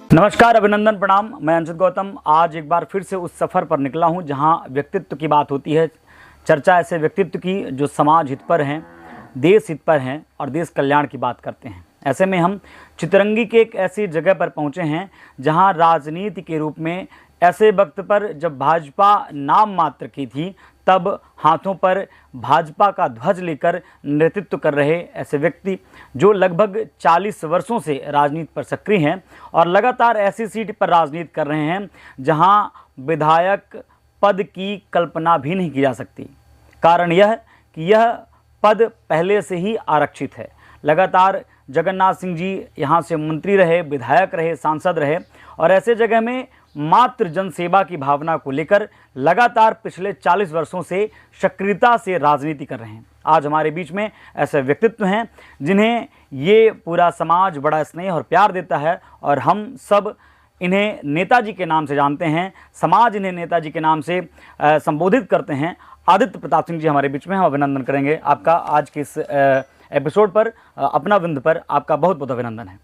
नमस्कार, अभिनंदन, प्रणाम। मैं अंशुत गौतम आज एक बार फिर से उस सफ़र पर निकला हूं जहां व्यक्तित्व की बात होती है। चर्चा ऐसे व्यक्तित्व की जो समाज हित पर हैं, देश हित पर हैं और देश कल्याण की बात करते हैं। ऐसे में हम चितरंगी के एक ऐसी जगह पर पहुंचे हैं जहां राजनीति के रूप में ऐसे वक्त पर जब भाजपा नाम मात्र की थी, तब हाथों पर भाजपा का ध्वज लेकर नेतृत्व कर रहे ऐसे व्यक्ति जो लगभग 40 वर्षों से राजनीति पर सक्रिय हैं और लगातार ऐसी सीट पर राजनीति कर रहे हैं जहां विधायक पद की कल्पना भी नहीं की जा सकती। कारण यह कि यह पद पहले से ही आरक्षित है। लगातार जगन्नाथ सिंह जी यहाँ से मंत्री रहे, विधायक रहे, सांसद रहे और ऐसे जगह में मात्र जनसेवा की भावना को लेकर लगातार पिछले 40 वर्षों से सक्रियता से राजनीति कर रहे हैं। आज हमारे बीच में ऐसे व्यक्तित्व हैं जिन्हें ये पूरा समाज बड़ा स्नेह और प्यार देता है और हम सब इन्हें नेताजी के नाम से जानते हैं, समाज इन्हें नेताजी के नाम से संबोधित करते हैं। आदित्य प्रताप सिंह जी हमारे बीच में, हम अभिनंदन करेंगे आपका आज के इस एपिसोड पर, अपना बिंद पर आपका बहुत बहुत अभिनंदन है।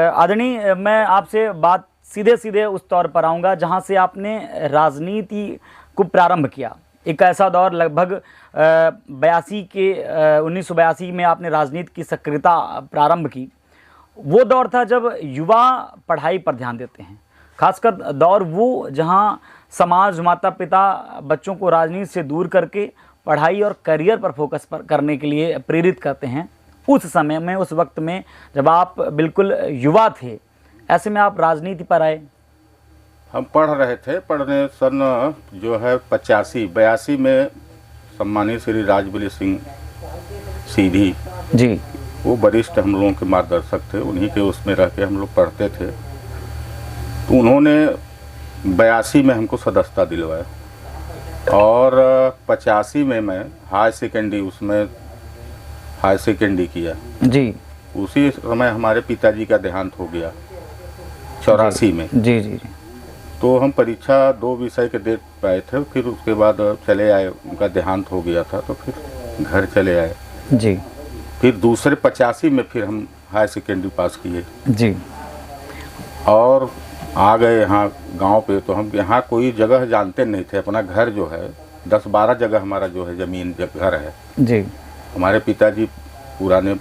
आदरणीय, मैं आपसे बात सीधे सीधे उस तौर पर आऊँगा जहाँ से आपने राजनीति को प्रारंभ किया। एक ऐसा दौर लगभग 1982 में आपने राजनीति की सक्रियता प्रारंभ की। वो दौर था जब युवा पढ़ाई पर ध्यान देते हैं, खासकर दौर वो जहाँ समाज, माता पिता बच्चों को राजनीति से दूर करके पढ़ाई और करियर पर फोकस करने के लिए प्रेरित करते हैं। उस समय में, उस वक्त में जब आप बिल्कुल युवा थे, ऐसे में आप राजनीति पर आए। हम पढ़ रहे थे, पढ़ने सन जो है 85-82 में सम्मानीय श्री राजबली सिंह सीधी जी, वो वरिष्ठ हम लोगों के मार्गदर्शक थे, उन्हीं के उसमें रह के हम लोग पढ़ते थे। तो उन्होंने 82 में हमको सदस्यता दिलवाया और 85 में मैं हाई सेकेंडरी किया जी। उसी समय हमारे पिताजी का देहांत हो गया 84 में जी जी। तो हम परीक्षा 2 विषय के दे पाए थे, फिर उसके बाद चले आए। उनका देहांत हो गया था तो फिर घर चले आए जी। फिर दूसरे 85 में फिर हम हाई सेकेंडरी पास किए जी और आ गए यहाँ गांव पे। तो हम यहाँ कोई जगह जानते नहीं थे। अपना घर जो है 10-12 जगह हमारा जो है ज़मीन घर है जी। हमारे पिताजी पुराने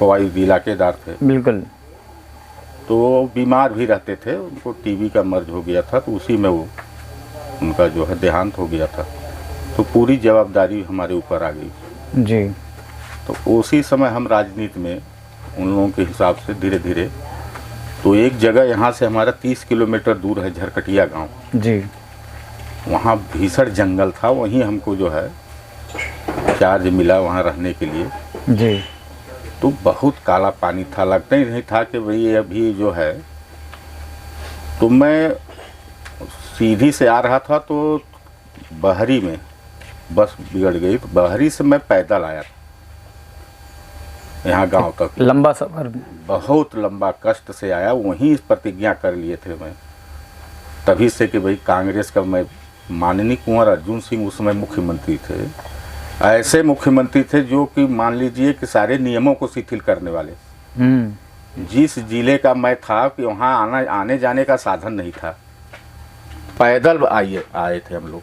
पवाई इलाकेदार थे, बिल्कुल। तो वो बीमार भी रहते थे, उनको टीबी का मर्ज हो गया था, तो उसी में वो उनका जो है देहांत हो गया था। तो पूरी जवाबदारी हमारे ऊपर आ गई जी। तो उसी समय हम राजनीति में उन लोगों के हिसाब से धीरे धीरे, तो एक जगह यहाँ से हमारा 30 किलोमीटर दूर है झरकटिया गांव जी। वहाँ भीषण जंगल था, वहीं हमको जो है चार्ज मिला वहाँ रहने के लिए जी। तो बहुत काला पानी था, लगता ही नहीं था कि भाई अभी जो है। तो मैं सीधी से आ रहा था तो बहरी में बस बिगड़ गई, तो बहरी से मैं पैदल आया था यहाँ गांव तक। लंबा सफर, बहुत लंबा कष्ट से आया। वहीं प्रतिज्ञा कर लिए थे मैं तभी से कि भाई कांग्रेस का, मैं माननीय कुंवर अर्जुन सिंह उस समय मुख्यमंत्री थे, ऐसे मुख्यमंत्री थे जो कि मान लीजिए कि सारे नियमों को शिथिल करने वाले। जिस जिले का मैं था कि वहाँ आने जाने का साधन नहीं था, पैदल आए थे हम लोग।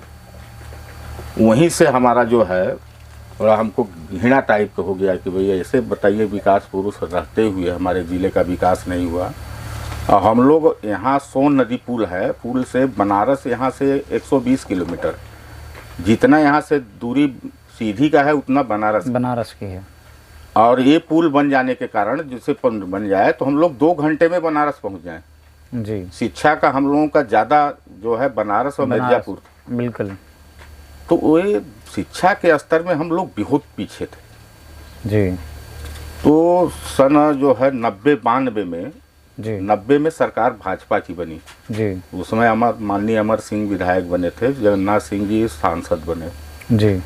वहीं से हमारा जो है थोड़ा हमको घृणा टाइप का हो गया कि भाई ऐसे बताइए विकास पुरुष रहते हुए हमारे ज़िले का विकास नहीं हुआ। और हम लोग यहाँ सोन नदी पुल है, पुल से बनारस यहाँ से 120 किलोमीटर, जितना यहाँ से दूरी सीधी का है उतना बनारस की है। और ये पुल बन जाने के कारण, जिससे बन जाए तो हम लोग 2 घंटे में बनारस पहुँच जाएं जी। शिक्षा का हम लोगों का ज़्यादा जो है बनारस और मिर्जापुर, बिल्कुल। तो वो शिक्षा के स्तर में हम लोग बहुत पीछे थे जी। तो सन जो है 90-92 में जी, 90 में सरकार भाजपा की बनी जी। उसमें माननीय अमर सिंह विधायक बने थे, जगन्नाथ सिंह जी सांसद बने जी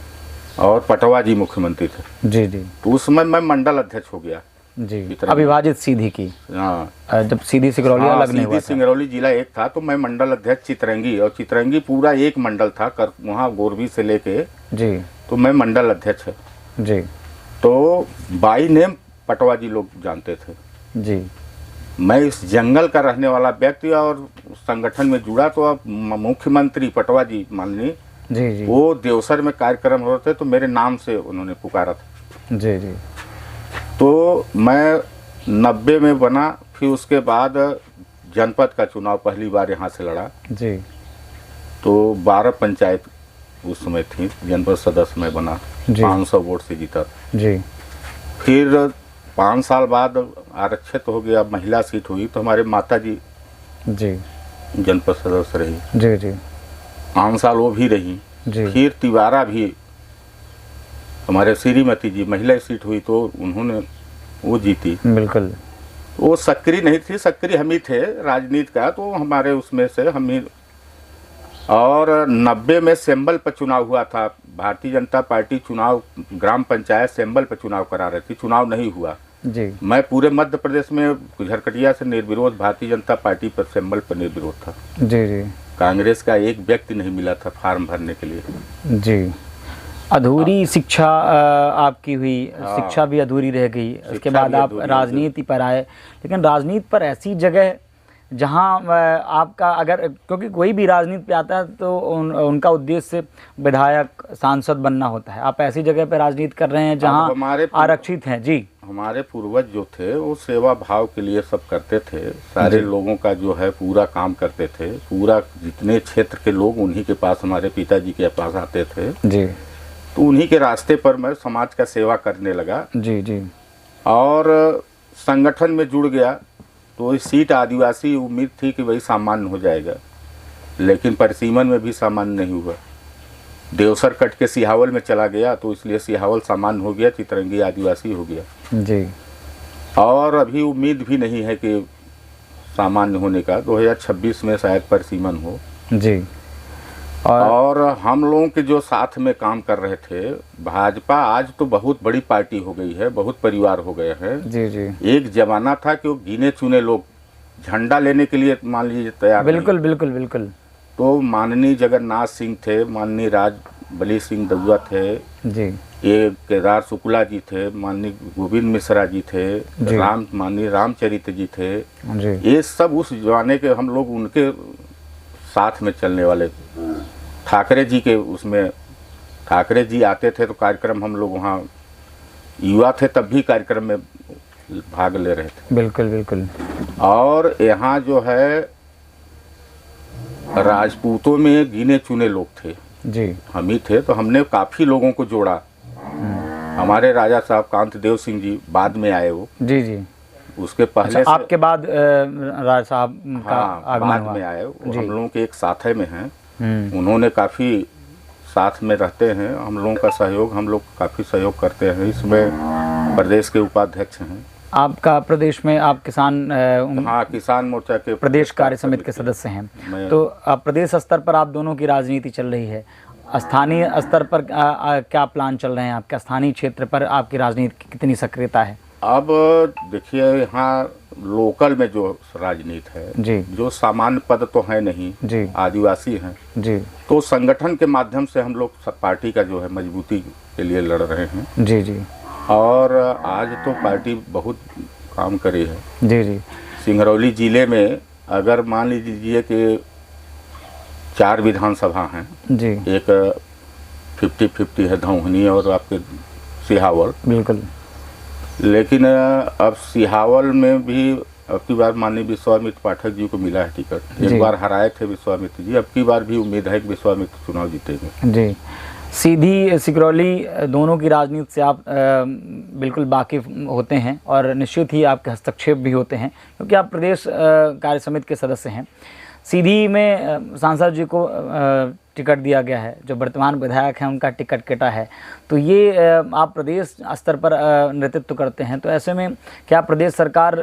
और पटवा जी मुख्यमंत्री थे जी जी। तो उस समय मैं मंडल अध्यक्ष हो गया जी। अविभाजित सीधी की, हाँ, जब सीधी सिंगरौली अलग नहीं हुआ था, सिंगरौली जिला एक था, तो मैं मंडल अध्यक्ष चितरंगी, और चितरंगी पूरा एक मंडल था वहाँ गोरबी से लेके जी। तो मैं मंडल अध्यक्ष जी। तो बाई नेम पटवा जी लोग जानते थे जी। मैं इस जंगल का रहने वाला व्यक्ति और संगठन में जुड़ा, तो अब मुख्यमंत्री पटवा जी माननीय जी जी वो देवसर में कार्यक्रम हो रहे थे तो मेरे नाम से उन्होंने पुकारा था। जी जी तो मैं 90 में बना, फिर उसके बाद जनपद का चुनाव पहली बार यहाँ से लड़ा। जी तो 12 पंचायत उस समय थी, जनपद सदस्य मैं बना, जी। 500 वोट से जीता था। जी फिर 5 साल बाद आरक्षित हो गया, महिला सीट हुई तो हमारे माता जी जी जनपद सदस्य रही, जी जी 5 साल वो भी रही। जी फिर तिवारा भी हमारे श्रीमती जी महिला सीट हुई तो उन्होंने वो जीती। बिल्कुल। वो सक्रिय नहीं थी, सक्रिय हम ही थे राजनीति का, तो हमारे उसमें से हम ही। और 90 में सेम्बल पर चुनाव हुआ था, भारतीय जनता पार्टी चुनाव ग्राम पंचायत सेम्बल पर चुनाव करा रही थी, चुनाव नहीं हुआ। जी मैं पूरे मध्य प्रदेश में झरकटिया से निर्विरोध भारतीय जनता पार्टी पर सेम्बल पर निर्विरोध था। जी जी कांग्रेस का एक व्यक्ति नहीं मिला था फॉर्म भरने के लिए। जी। अधूरी शिक्षा आपकी हुई, शिक्षा भी अधूरी रह गई, उसके बाद आप राजनीति पर आए। लेकिन राजनीति पर ऐसी जगह जहां आपका अगर, क्योंकि कोई भी राजनीति पे आता है तो उनका उद्देश्य विधायक सांसद बनना होता है। आप ऐसी जगह पे राजनीति कर रहे हैं जहां आरक्षित हैं। जी। हमारे पूर्वज जो थे वो सेवा भाव के लिए सब करते थे, सारे लोगों का जो है पूरा काम करते थे। पूरा जितने क्षेत्र के लोग उन्हीं के पास, हमारे पिताजी के पास आते थे जी। तो उन्हीं के रास्ते पर मैं समाज का सेवा करने लगा। जी जी। और संगठन में जुड़ गया तो इस सीट आदिवासी उम्मीद थी कि वही सामान्य हो जाएगा, लेकिन परिसीमन में भी सामान्य नहीं हुआ। देवसर कट के सिहावल में चला गया तो इसलिए सिहावल सामान्य हो गया, चितरंगी आदिवासी हो गया। जी। और अभी उम्मीद भी नहीं है कि सामान्य होने का, 2026 में शायद परिसीमन हो। जी। और हम लोगों के जो साथ में काम कर रहे थे, भाजपा आज तो बहुत बड़ी पार्टी हो गई है, बहुत परिवार हो गए हैं। जी जी। एक जमाना था कि वो गिने चुने लोग झंडा लेने के लिए मान लीजिए तैयार। बिल्कुल बिल्कुल बिल्कुल। तो माननीय जगन्नाथ सिंह थे, माननीय राजबली सिंह दउआ थे जी। ये केदार शुक्ला जी थे, माननीय गोविंद मिश्रा जी थे, माननीय रामचरित्र जी थे जी। ये सब उस जमाने के हम लोग उनके साथ में चलने वाले। ठाकरे जी के उसमें ठाकरे जी आते थे तो कार्यक्रम हम लोग वहाँ युवा थे तब भी कार्यक्रम में भाग ले रहे थे। बिल्कुल बिल्कुल। और यहाँ जो है राजपूतों में गिने चुने लोग थे जी। हम ही थे, तो हमने काफ़ी लोगों को जोड़ा। हमारे राजा साहब कांत देव सिंह जी बाद में आए, वो जी जी उसके पहले अच्छा, आपके बाद राजा साहब का आगमन बाद हुआ। में आए, वो हम लोगों के एक साथी में हैं। हम्म। उन्होंने काफ़ी साथ में रहते हैं, हम लोगों का सहयोग, हम लोग काफ़ी सहयोग करते हैं। इसमें प्रदेश के उपाध्यक्ष हैं। आपका प्रदेश में आप किसान हाँ, किसान मोर्चा के प्रदेश कार्य समिति के सदस्य हैं। तो प्रदेश स्तर पर आप दोनों की राजनीति चल रही है, स्थानीय स्तर पर क्या प्लान चल रहे हैं आपके? स्थानीय क्षेत्र पर आपकी राजनीति की कितनी सक्रियता है? अब देखिए यहाँ लोकल में जो राजनीति है जी, जो सामान्य पद तो है नहीं जी, आदिवासी हैं जी, तो संगठन के माध्यम से हम लोग पार्टी का जो है मजबूती के लिए लड़ रहे हैं। जी, जी, और आज तो पार्टी बहुत काम करी है। जी, जी, सिंगरौली जिले में अगर मान लीजिए कि 4 विधानसभा हैं, जी, एक 50-50 है धौहनी और आपके सिहावल। बिल्कुल। लेकिन अब सिहावल में भी अब की बार माननीय विश्वामित्र पाठक जी को मिला है टिकट। एक बार हराए थे विश्वामित्र जी, अब की बार भी उम्मीद है कि विश्वामित्र चुनाव जीतेंगे। जी, सीधी सिकरौली दोनों की राजनीति से आप बिल्कुल वाकिफ होते हैं और निश्चित ही आपके हस्तक्षेप भी होते हैं क्योंकि आप प्रदेश कार्य समिति के सदस्य हैं। सीधी में सांसद जी को टिकट दिया गया है, जो वर्तमान विधायक हैं उनका टिकट कटा है, तो ये आप प्रदेश स्तर पर नेतृत्व करते हैं, तो ऐसे में क्या प्रदेश सरकार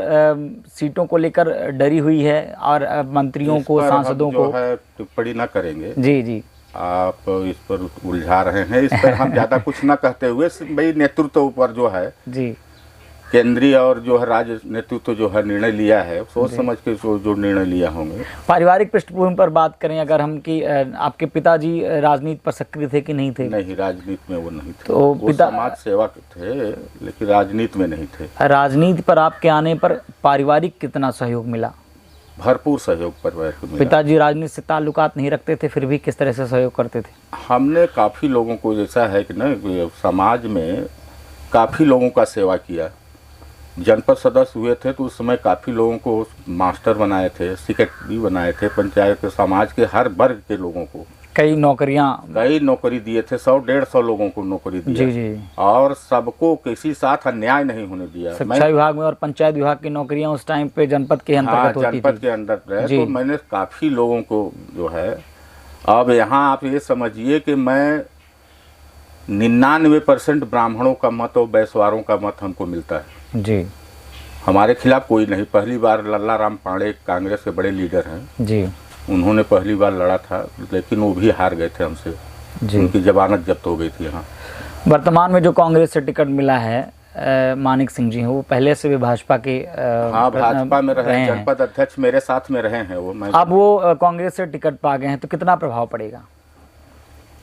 सीटों को लेकर डरी हुई है और मंत्रियों को, सांसदों को टिप्पणी न करेंगे? जी, जी, आप इस पर उलझा रहे हैं। इस पर हम ज़्यादा कुछ न कहते हुए भाई नेतृत्व पर जो है जी केंद्रीय और जो है राज्य नेतृत्व जो है निर्णय लिया है, सोच समझ के जो निर्णय लिया होंगे। पारिवारिक पृष्ठभूमि पर बात करें अगर हम कि आपके पिताजी राजनीति पर सक्रिय थे कि नहीं थे? नहीं, राजनीति में वो नहीं थे। तो वो पिता समाज सेवक थे लेकिन राजनीति में नहीं थे। राजनीति पर आपके आने पर पारिवारिक कितना सहयोग मिला? भरपूर सहयोग परिवार को मिला। पिताजी राजनीति से ताल्लुकात नहीं रखते थे, फिर भी किस तरह से सहयोग करते थे? हमने काफ़ी लोगों को, जैसा है कि ना समाज में काफ़ी लोगों का सेवा किया। जनपद सदस्य हुए थे तो उस समय काफ़ी लोगों को मास्टर बनाए थे, सेक्रेटरी बनाए थे, पंचायत के समाज के हर वर्ग के लोगों को कई नौकरी दिए थे। 100-150 लोगों को नौकरी दी जी। और सबको किसी साथ अन्याय नहीं होने दिया। शिक्षा विभाग में और पंचायत विभाग की नौकरियां उस टाइम पे जनपद के अंतर्गत होती थी। जनपद के अंदर रहे तो मैंने काफ़ी लोगों को जो है, अब यहाँ आप ये समझिए कि मैं 99% ब्राह्मणों का मत और बैसवारों का मत हमको मिलता है जी। हमारे खिलाफ कोई नहीं। पहली बार लल्ला राम पांडे कांग्रेस के बड़े लीडर हैं जी, उन्होंने पहली बार लड़ा था लेकिन वो भी हार गए थे हमसे जी। उनकी जमानत जब्त हो गई थी। यहाँ वर्तमान में जो कांग्रेस से टिकट मिला है मानिक सिंह जी हैं, वो पहले से भी भाजपा के भाजपा में रहे, जनपद अध्यक्ष मेरे साथ में रहे हैं वो। अब वो कांग्रेस से टिकट पा गए हैं तो कितना प्रभाव पड़ेगा?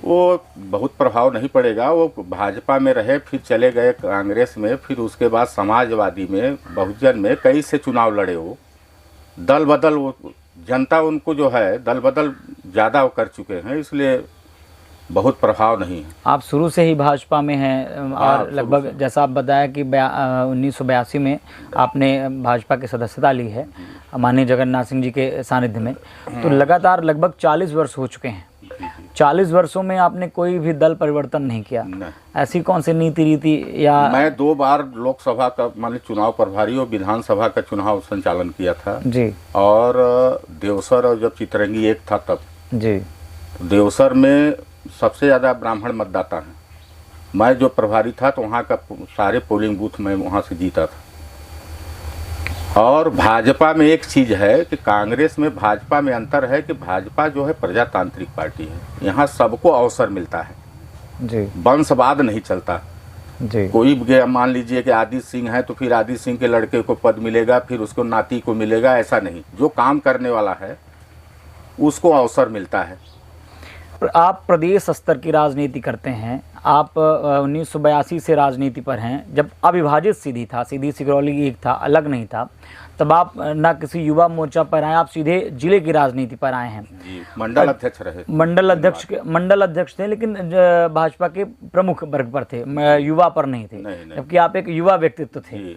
वो बहुत प्रभाव नहीं पड़ेगा। वो भाजपा में रहे, फिर चले गए कांग्रेस में, फिर उसके बाद समाजवादी में, बहुजन में कई से चुनाव लड़े। वो दल बदल, वो जनता उनको जो है दल बदल ज़्यादा कर चुके हैं, इसलिए बहुत प्रभाव नहीं है। आप शुरू से ही भाजपा में हैं और लगभग जैसा आप बताया कि 1982 में आपने भाजपा की सदस्यता ली है माननीय जगन्नाथ सिंह जी के सानिध्य में, तो लगातार लगभग 40 वर्ष हो चुके हैं। 40 वर्षों में आपने कोई भी दल परिवर्तन नहीं किया। ऐसी कौन सी नीति रीति या? मैं 2 बार लोकसभा का मान चुनाव प्रभारी और विधानसभा का चुनाव संचालन किया था जी। और देवसर और जब चितरंगी एक था तब जी, देवसर में सबसे ज़्यादा ब्राह्मण मतदाता हैं। मैं जो प्रभारी था तो वहाँ का सारे पोलिंग बूथ में वहाँ से जीता था। और भाजपा में एक चीज़ है कि कांग्रेस में भाजपा में अंतर है कि भाजपा जो है प्रजातांत्रिक पार्टी है, यहाँ सबको अवसर मिलता है जी, वंशवाद नहीं चलता जी। कोई मान लीजिए कि आदित्य सिंह है तो फिर आदित्य सिंह के लड़के को पद मिलेगा, फिर उसको नाती को मिलेगा, ऐसा नहीं। जो काम करने वाला है उसको अवसर मिलता है। आप प्रदेश स्तर की राजनीति करते हैं, आप 1982 से राजनीति पर हैं। जब अविभाजित सीधी सिंगरौली एक था, अलग नहीं था, तब आप ना किसी युवा मोर्चा पर आए, आप सीधे जिले की राजनीति पर आए हैं। मंडल अध्यक्ष रहे। मंडल अध्यक्ष थे लेकिन भाजपा के प्रमुख वर्ग पर थे, युवा पर नहीं थे, जबकि आप एक युवा व्यक्तित्व थे।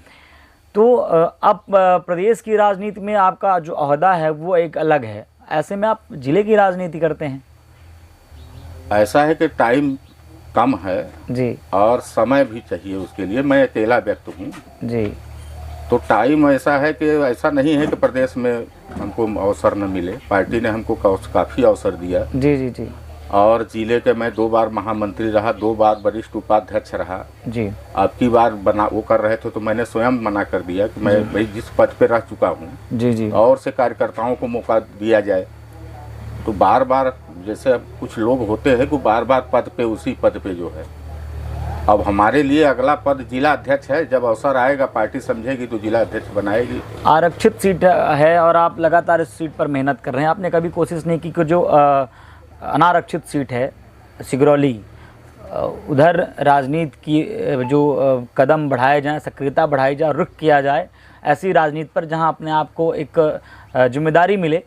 तो अब प्रदेश की राजनीति में आपका जो ओहदा है वो एक अलग है, ऐसे में आप जिले की राजनीति करते हैं। ऐसा है कि टाइम कम है जी और समय भी चाहिए उसके लिए। मैं अकेला व्यक्ति हूँ जी, तो टाइम ऐसा है कि ऐसा नहीं है कि प्रदेश में हमको अवसर न मिले। पार्टी ने हमको काफ़ी अवसर दिया जी जी जी। और जिले के मैं 2 बार महामंत्री रहा, 2 बार वरिष्ठ उपाध्यक्ष रहा जी। अब की बार वो कर रहे थे तो मैंने स्वयं मना कर दिया कि मैं भाई जिस पद पे रह चुका हूँ जी जी, और से कार्यकर्ताओं को मौका दिया जाए। तो बार बार जैसे कुछ लोग होते हैं कि बार बार पद पे, उसी पद पे जो है, अब हमारे लिए अगला पद जिला अध्यक्ष है। जब अवसर आएगा पार्टी समझेगी तो जिला अध्यक्ष बनाएगी। आरक्षित सीट है और आप लगातार इस सीट पर मेहनत कर रहे हैं। आपने कभी कोशिश नहीं की कि जो अनारक्षित सीट है सिंगरौली, उधर राजनीति की जो कदम बढ़ाए जाएं, सक्रियता बढ़ाई जाए, रुख किया जाए ऐसी राजनीति पर जहां अपने आप को एक जिम्मेदारी मिले?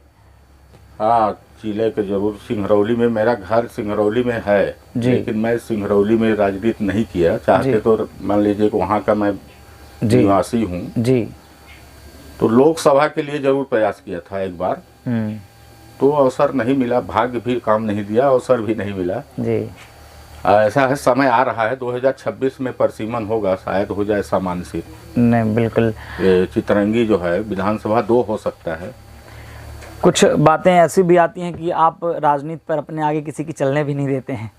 हाँ, जिले के जरूर। सिंगरौली में मेरा घर सिंगरौली में है लेकिन मैं सिंगरौली में राजनीति नहीं किया। चाहते तो मान लीजिए कि वहाँ का मैं निवासी हूँ जी, तो लोकसभा के लिए जरूर प्रयास किया था एक बार, तो अवसर नहीं मिला। भाग्य भी काम नहीं दिया, अवसर भी नहीं मिला जी। ऐसा है। समय आ रहा है 2026 में परिसीमन होगा, शायद हो जाए सामान्य सीट। नहीं, बिल्कुल। चितरंगी जो है विधानसभा 2 हो सकता है। कुछ बातें ऐसी भी आती हैं कि आप राजनीति पर अपने आगे किसी की चलने भी नहीं देते हैं।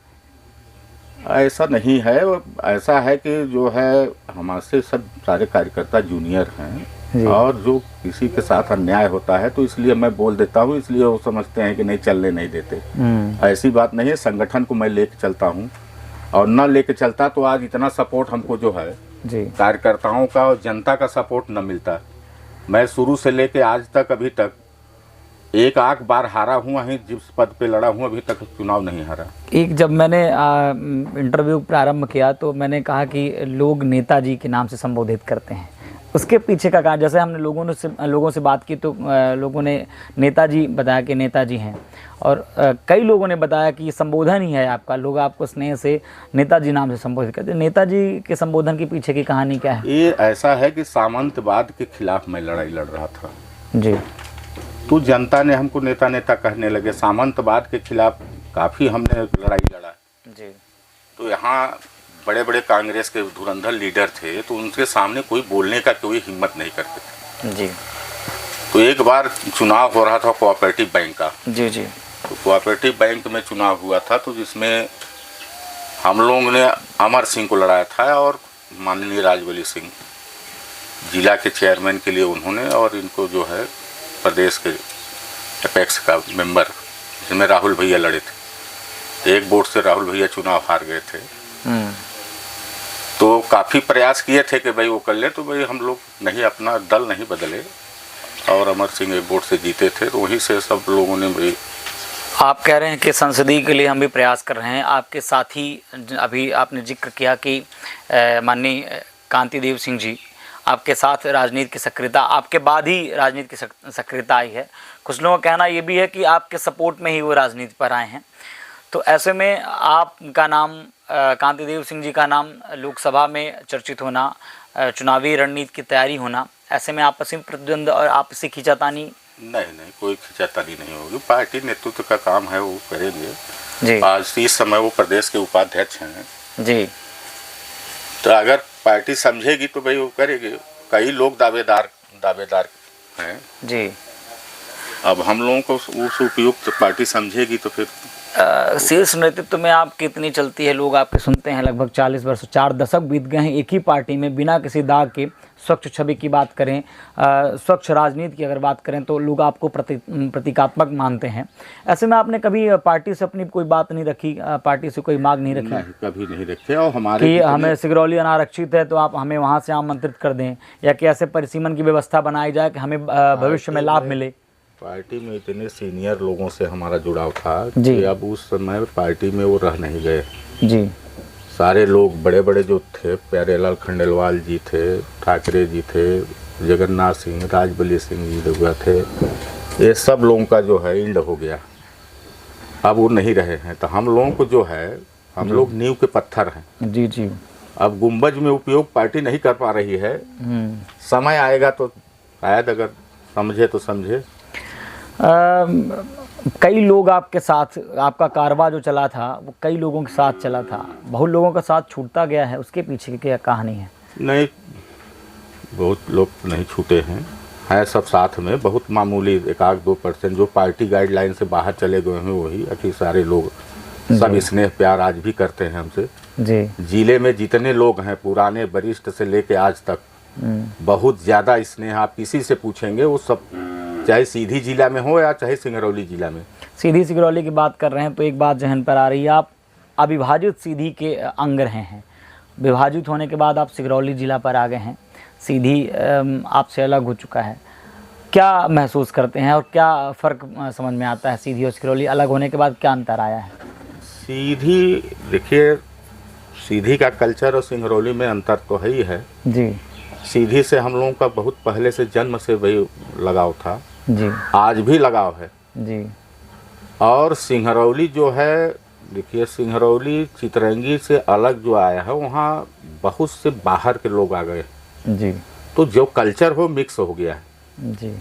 ऐसा नहीं है। ऐसा है कि जो है हमारे सब सारे कार्यकर्ता जूनियर हैं और जो किसी के साथ अन्याय होता है तो इसलिए मैं बोल देता हूँ, इसलिए वो समझते हैं कि नहीं चलने नहीं देते। ऐसी बात नहीं है। संगठन को मैं लेके चलता हूँ और न लेके चलता तो आज इतना सपोर्ट हमको जो है जी। कार्यकर्ताओं का और जनता का सपोर्ट न मिलता। मैं शुरू से लेके आज तक अभी तक एक आख बार हारा हूँ, वहीं जिस पद पे लड़ा हूँ अभी तक चुनाव नहीं हारा। एक जब मैंने इंटरव्यू प्रारंभ किया तो मैंने कहा कि लोग नेताजी के नाम से संबोधित करते हैं, उसके पीछे का कारण, जैसे हमने लोगों से बात की तो लोगों ने नेताजी बताया कि नेताजी हैं, और कई लोगों ने बताया कि ये संबोधन ही है आपका, लोग आपको स्नेह से नेताजी नाम से संबोधित करते हैं। नेताजी के संबोधन के पीछे की कहानी क्या है? ये ऐसा है कि सामंतवाद के खिलाफ मैं लड़ाई लड़ रहा था जी। तो जनता ने हमको नेता नेता कहने लगे। सामंतवाद के खिलाफ काफ़ी हमने लड़ाई लड़ा जी। तो यहाँ बड़े बड़े कांग्रेस के धुरंधर लीडर थे तो उनके सामने कोई बोलने का कोई हिम्मत नहीं करते थे जी। तो एक बार चुनाव हो रहा था कोऑपरेटिव बैंक का। जी जी। तो कोऑपरेटिव बैंक में चुनाव हुआ था तो जिसमें हम लोगों ने अमर सिंह को लड़ाया था और माननीय राजबली सिंह जिला के चेयरमैन के लिए उन्होंने, और इनको जो है प्रदेश के अपेक्स का मेंबर जिसमें राहुल भैया लड़े थे। एक वोट से राहुल भैया चुनाव हार गए थे। तो काफ़ी प्रयास किए थे कि भाई वो कर ले, तो भाई हम लोग नहीं, अपना दल नहीं बदले और अमर सिंह एक वोट से जीते थे। तो वहीं से सब लोगों ने भाई। आप कह रहे हैं कि संसदीय के लिए हम भी प्रयास कर रहे हैं। आपके साथी, अभी आपने जिक्र किया कि माननीय कांति देव सिंह जी आपके साथ राजनीति की सक्रियता, आपके बाद ही राजनीति की सक्रियता आई है। कुछ लोगों का कहना ये भी है कि आपके सपोर्ट में ही वो राजनीति पर आए हैं। तो ऐसे में आपका नाम, कांति देव सिंह जी का नाम लोकसभा में चर्चित होना, चुनावी रणनीति की तैयारी होना, ऐसे में आपसी प्रतिद्वंद और आपसी खींचातानी? नहीं, कोई खींचातानी नहीं होगी। पार्टी नेतृत्व का काम है, वो करेंगे जी। आज इस समय वो प्रदेश के उपाध्यक्ष हैं जी। तो अगर पार्टी समझेगी तो भाई वो करेगी। कई लोग दावेदार हैं जी। अब हम लोगों को उस उपयुक्त पार्टी समझेगी तो फिर। शीर्ष नेतृत्व में आप कितनी चलती है, लोग आपके सुनते हैं? लगभग 40 वर्ष, 4 दशक बीत गए हैं एक ही पार्टी में, बिना किसी दाग के स्वच्छ छवि की बात करें, स्वच्छ राजनीति की अगर बात करें तो लोग आपको प्रतीकात्मक मानते हैं। ऐसे में आपने कभी पार्टी से अपनी कोई बात नहीं रखी, पार्टी से कोई मांग नहीं रखी? नहीं, कभी नहीं रखे। और हमारे कि हमें सिगरौली अनारक्षित है तो आप हमें वहाँ से आमंत्रित कर दें, या कि ऐसे परिसीमन की व्यवस्था बनाई जाए कि हमें भविष्य में लाभ मिले? पार्टी में इतने सीनियर लोगों से हमारा जुड़ाव था जी। कि अब उस समय पार्टी में वो रह नहीं गए जी। सारे लोग बड़े बड़े जो थे, प्यारेलाल खंडेलवाल जी थे, ठाकरे जी थे, जगन्नाथ सिंह, राजबली सिंह जी लोग थे, ये सब लोगों का जो है इंड हो गया। अब वो नहीं रहे हैं तो हम लोगों को जो है, हम लोग नींव के पत्थर हैं। जी जी। अब गुंबज में उपयोग पार्टी नहीं कर पा रही है, समय आएगा तो शायद अगर समझे तो समझे। कई लोग आपके साथ, आपका कारवा जो चला था वो कई लोगों के साथ चला था, बहुत लोगों का साथ छूटता गया है, उसके पीछे की क्या कहानी है? नहीं, बहुत लोग नहीं छूटे हैं सब साथ में, बहुत मामूली 1-2% जो पार्टी गाइडलाइन से बाहर चले गए हैं वही। अति सारे लोग सब स्नेह प्यार आज भी करते हैं हमसे जी। जिले में जितने लोग हैं पुराने वरिष्ठ से लेके आज तक, बहुत ज़्यादा स्नेह आप किसी से पूछेंगे वो सब, चाहे सीधी जिला में हो या चाहे सिंगरौली जिला में। सीधी सिंगरौली की बात कर रहे हैं तो एक बात जहन पर आ रही है, आप अविभाजित सीधी के अंग रहे हैं, विभाजित होने के बाद आप सिंगरौली जिला पर आ गए हैं, सीधी आपसे अलग हो चुका है। क्या महसूस करते हैं और क्या फ़र्क समझ में आता है? सीधी और सिंगरौली अलग होने के बाद क्या अंतर आया है? सीधी, देखिए सीधी का कल्चर और सिंगरौली में अंतर तो है ही है जी। सीधी से हम लोगों का बहुत पहले से जन्म से वही लगाव था जी, आज भी लगाव है जी। और सिंगरौली जो है, देखिए सिंगरौली चितरंगी से अलग जो आया है, वहाँ बहुत से बाहर के लोग आ गए जी, तो जो कल्चर हो मिक्स हो गया है जी।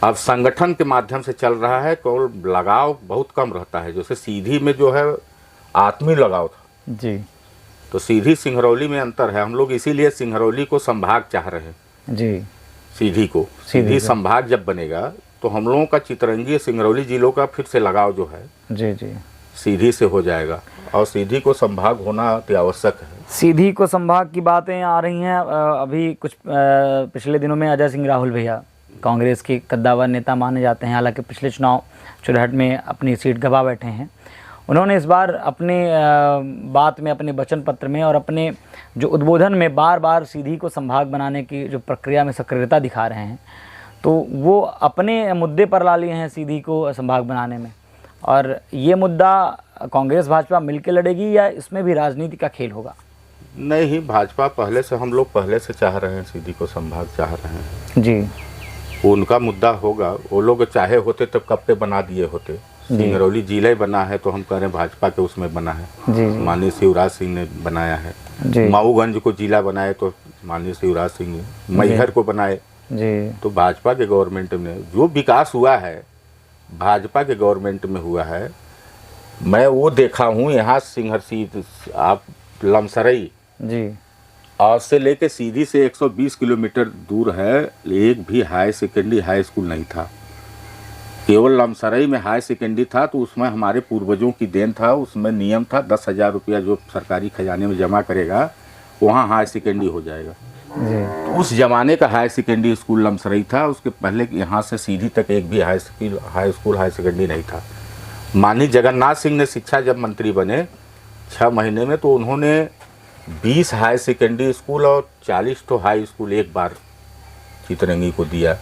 अब संगठन के माध्यम से चल रहा है, केवल लगाव बहुत कम रहता है। जैसे सीधी में जो है आत्मीय लगाव था जी, तो सीधी सिंगरौली में अंतर है। हम लोग इसीलिए सिंगरौली को संभाग चाह रहे हैं जी, सीधी संभाग जब बनेगा तो हम लोगों का चितरंगी सिंगरौली जिलों का फिर से लगाव जो है जी जी सीधी से हो जाएगा और सीधी को संभाग होना अति आवश्यक है। सीधी को संभाग की बातें आ रही हैं। अभी कुछ पिछले दिनों में अजय सिंह राहुल भैया कांग्रेस के कद्दावर नेता माने जाते हैं, हालांकि पिछले चुनाव चुरहट में अपनी सीट गंवा बैठे हैं। उन्होंने इस बार अपने बात में, अपने वचन पत्र में और अपने जो उद्बोधन में बार बार सीधी को संभाग बनाने की जो प्रक्रिया में सक्रियता दिखा रहे हैं, तो वो अपने मुद्दे पर ला लिए हैं सीधी को संभाग बनाने में। और ये मुद्दा कांग्रेस भाजपा मिलकर लड़ेगी या इसमें भी राजनीति का खेल होगा? नहीं, भाजपा पहले से, हम लोग पहले से चाह रहे हैं, सीधी को संभाग चाह रहे हैं जी। उनका मुद्दा होगा, वो लोग चाहे होते तब कब पे बना दिए होते। सिंगरौली जिला बना है तो हम कह रहे हैं भाजपा के उसमें बना है, माननीय शिवराज सिंह ने बनाया है। मऊगंज को जिला बनाए तो माननीय शिवराज सिंह ने, मैहर को बनाए तो भाजपा के गवर्नमेंट में जो विकास हुआ है भाजपा के गवर्नमेंट में हुआ है। मैं वो देखा हूँ यहाँ सिंहरसी, आप लमसरई जी, आज से लेके सीधी से 120 किलोमीटर दूर है, एक भी हाई सेकेंडरी हाई स्कूल नहीं था। केवल लमसरई में हाई सेकेंडरी था तो उसमें हमारे पूर्वजों की देन था। उसमें नियम था 10,000 रुपया जो सरकारी खजाने में जमा करेगा वहाँ हाई सेकेंडरी हो जाएगा। तो उस जमाने का हाई सेकेंडरी स्कूल लमसरई था। उसके पहले यहाँ से सीधी तक एक भी हाई सेकेंडरी नहीं था। माननीय जगन्नाथ सिंह ने शिक्षा जब मंत्री बने 6 महीने में, तो उन्होंने 20 हाई सेकेंडरी स्कूल और 40 तो हाई स्कूल एक बार चितरंगी को दिया।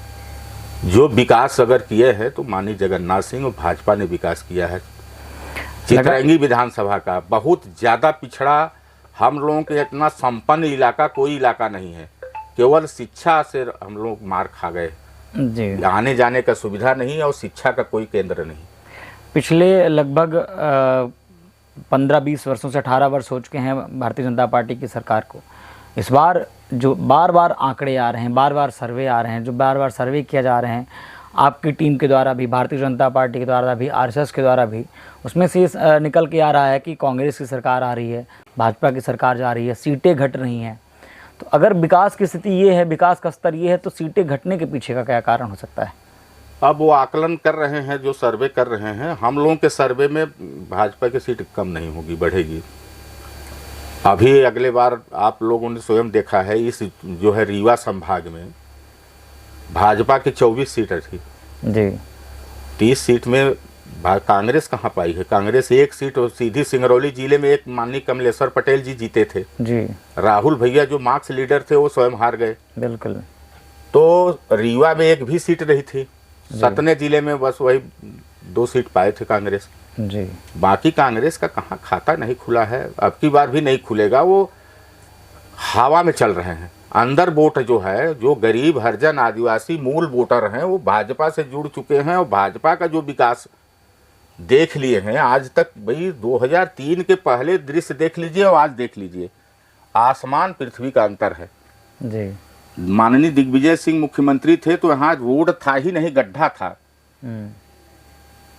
जो विकास अगर किए हैं तो माननीय जगन्नाथ सिंह और भाजपा ने विकास किया है। चितरंगी विधानसभा का बहुत ज़्यादा पिछड़ा, हम लोगों के इतना संपन्न इलाका कोई इलाका नहीं है। केवल शिक्षा से हम लोग मार खा गए जी। आने जाने का सुविधा नहीं और शिक्षा का कोई केंद्र नहीं। पिछले लगभग 15-20 वर्षों से 18 वर्ष हो चुके हैं भारतीय जनता पार्टी की सरकार को। इस बार जो बार बार आंकड़े आ रहे हैं, बार बार सर्वे आ रहे हैं, जो बार बार सर्वे किया जा रहे हैं आपकी टीम के द्वारा भी, भारतीय जनता पार्टी के द्वारा भी, आरएसएस के द्वारा भी, उसमें से निकल के आ रहा है कि कांग्रेस की सरकार आ रही है, भाजपा की सरकार जा रही है, सीटें घट रही हैं। तो अगर विकास की स्थिति ये है, विकास का स्तर ये है, तो सीटें घटने के पीछे का क्या कारण हो सकता है? अब वो आकलन कर रहे हैं, जो सर्वे कर रहे हैं। हम लोगों के सर्वे में भाजपा की सीट कम नहीं होगी, बढ़ेगी। अभी अगले बार आप लोगों ने स्वयं देखा है, इस जो है रीवा संभाग में भाजपा की 24 सीटें थी जी। 30 सीट में कांग्रेस कहाँ पाई है? कांग्रेस एक सीट और सीधी सिंगरौली जिले में एक माननीय कमलेश्वर पटेल जी जीते थे जी। राहुल भैया जो मार्क्स लीडर थे वो स्वयं हार गए। बिल्कुल। तो रीवा में एक भी सीट नहीं थी। सतने जिले में बस वही 2 सीट पाए थे कांग्रेस जी। बाकी कांग्रेस का कहाँ खाता नहीं खुला है, अब की बार भी नहीं खुलेगा। वो हवा में चल रहे हैं। अंदर वोट जो है, जो गरीब हरिजन आदिवासी मूल वोटर हैं वो भाजपा से जुड़ चुके हैं और भाजपा का जो विकास देख लिए हैं आज तक। भाई 2003 के पहले दृश्य देख लीजिए और आज देख लीजिए, आसमान पृथ्वी का अंतर है जी। माननीय दिग्विजय सिंह मुख्यमंत्री थे तो यहाँ रोड था ही नहीं, गड्ढा था।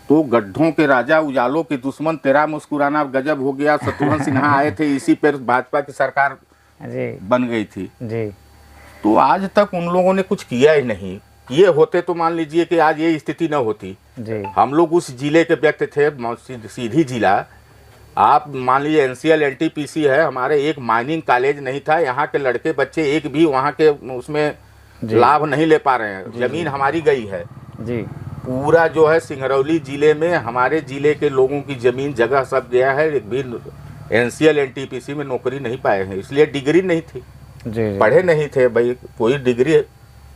तो गड्ढों के राजा, उजालों के दुश्मन, तेरा मुस्कुराना गजब हो गया, शत्रुघ्न सिन्हा आए थे, इसी पर भाजपा की सरकार बन गई थी जी। तो आज तक उन लोगों ने कुछ किया ही नहीं। किए होते तो मान लीजिए कि आज ये स्थिति न होती जी। हम लोग उस जिले के व्यक्ति थे, सीधी जिला। आप मान लीजिए एनसीएल एनटीपीसी है, हमारे एक माइनिंग कॉलेज नहीं था। यहाँ के लड़के बच्चे एक भी वहाँ के उसमें लाभ नहीं ले पा रहे हैं। जमीन हमारी गई है जी। पूरा जो है सिंगरौली जिले में हमारे जिले के लोगों की जमीन जगह सब गया है। एक भी एनसीएल एनटीपीसी में नौकरी नहीं पाए हैं, इसलिए डिग्री नहीं थी जी। पढ़े नहीं थे भाई, कोई डिग्री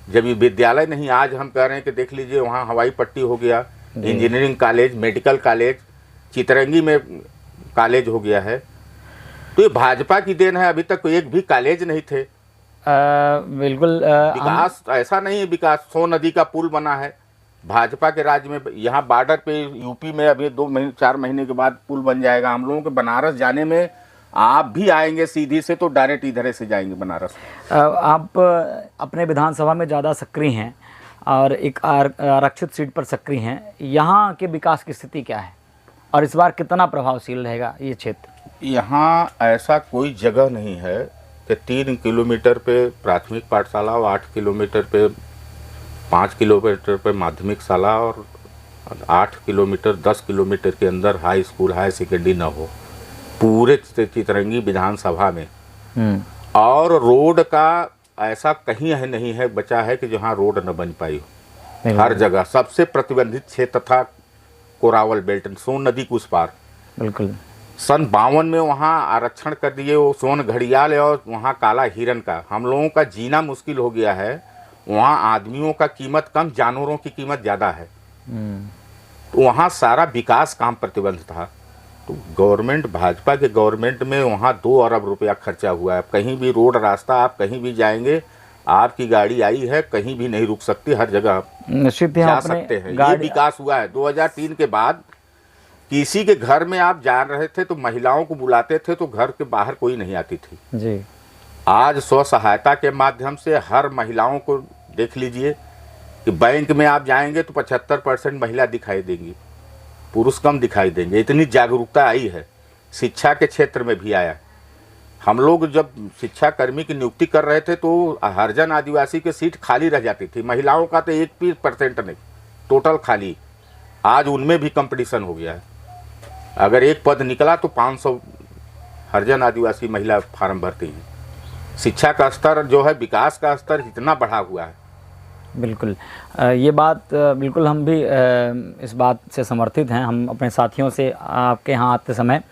जब विद्यालय नहीं। आज हम कह रहे हैं कि देख लीजिए वहाँ हवाई पट्टी हो गया, engineering college, medical college, Chitrangi में कॉलेज हो गया है। तो ये भाजपा की देन है। अभी तक एक भी कॉलेज नहीं थे। बिल्कुल। विकास ऐसा नहीं है, विकास 100 नदी का पुल बना है भाजपा के राज्य में। यहाँ बॉर्डर पे यूपी में अभी 2-4 महीने के बाद पुल बन जाएगा। हम लोगों के बनारस जाने में, आप भी आएंगे सीधी से तो डायरेक्ट इधर से जाएंगे बनारस। आप अपने विधानसभा में ज़्यादा सक्रिय हैं और एक आरक्षित सीट पर सक्रिय हैं। यहाँ के विकास की स्थिति क्या है और इस बार कितना प्रभावशील रहेगा ये क्षेत्र? यहाँ ऐसा कोई जगह नहीं है कि 3 किलोमीटर पे प्राथमिक पाठशाला और 8 किलोमीटर पे 5 किलोमीटर पे माध्यमिक शाला और 8 किलोमीटर 10 किलोमीटर के अंदर हाई स्कूल हाई सेकेंडरी न हो पूरे चितरंगी विधानसभा में। और रोड का ऐसा कहीं है नहीं है बचा है कि जहाँ रोड न बन पाई हो। हर जगह सबसे प्रतिबंधित क्षेत्र था कोरावल बेल्ट, सोन नदी के उस पार। बिल्कुल। सन 52 में वहाँ आरक्षण कर दिए, वो सोन घड़ियाल और वहाँ काला हिरन का। हम लोगों का जीना मुश्किल हो गया है। वहाँ आदमियों का कीमत कम, जानवरों की कीमत ज़्यादा है। तो वहाँ सारा विकास काम प्रतिबंध था। तो गवर्नमेंट, भाजपा के गवर्नमेंट में वहाँ 2 अरब रुपया खर्चा हुआ है। कहीं भी रोड रास्ता आप कहीं भी जाएंगे, आपकी गाड़ी आई है, कहीं भी नहीं रुक सकती, हर जगह आप निश्चित जा सकते हैं। ये विकास हुआ है। 2003 के बाद किसी के घर में आप जा रहे थे तो महिलाओं को बुलाते थे तो घर के बाहर कोई नहीं आती थी जी। आज स्व सहायता के माध्यम से हर महिलाओं को देख लीजिए कि बैंक में आप जाएंगे तो 75% महिला दिखाई देंगी, पुरुष कम दिखाई देंगे। इतनी जागरूकता आई है। शिक्षा के क्षेत्र में भी आया। हम लोग जब शिक्षा कर्मी की नियुक्ति कर रहे थे तो हरिजन आदिवासी के सीट खाली रह जाती थी, महिलाओं का तो 1% नहीं, टोटल खाली। आज उनमें भी कंपटीशन हो गया है। अगर एक पद निकला तो 500 हरिजन आदिवासी महिला फार्म भरती हैं। शिक्षा का स्तर जो है, विकास का स्तर इतना बढ़ा हुआ है। बिल्कुल, ये बात बिल्कुल हम भी इस बात से समर्थित हैं। हम अपने साथियों से आपके यहाँ आते समय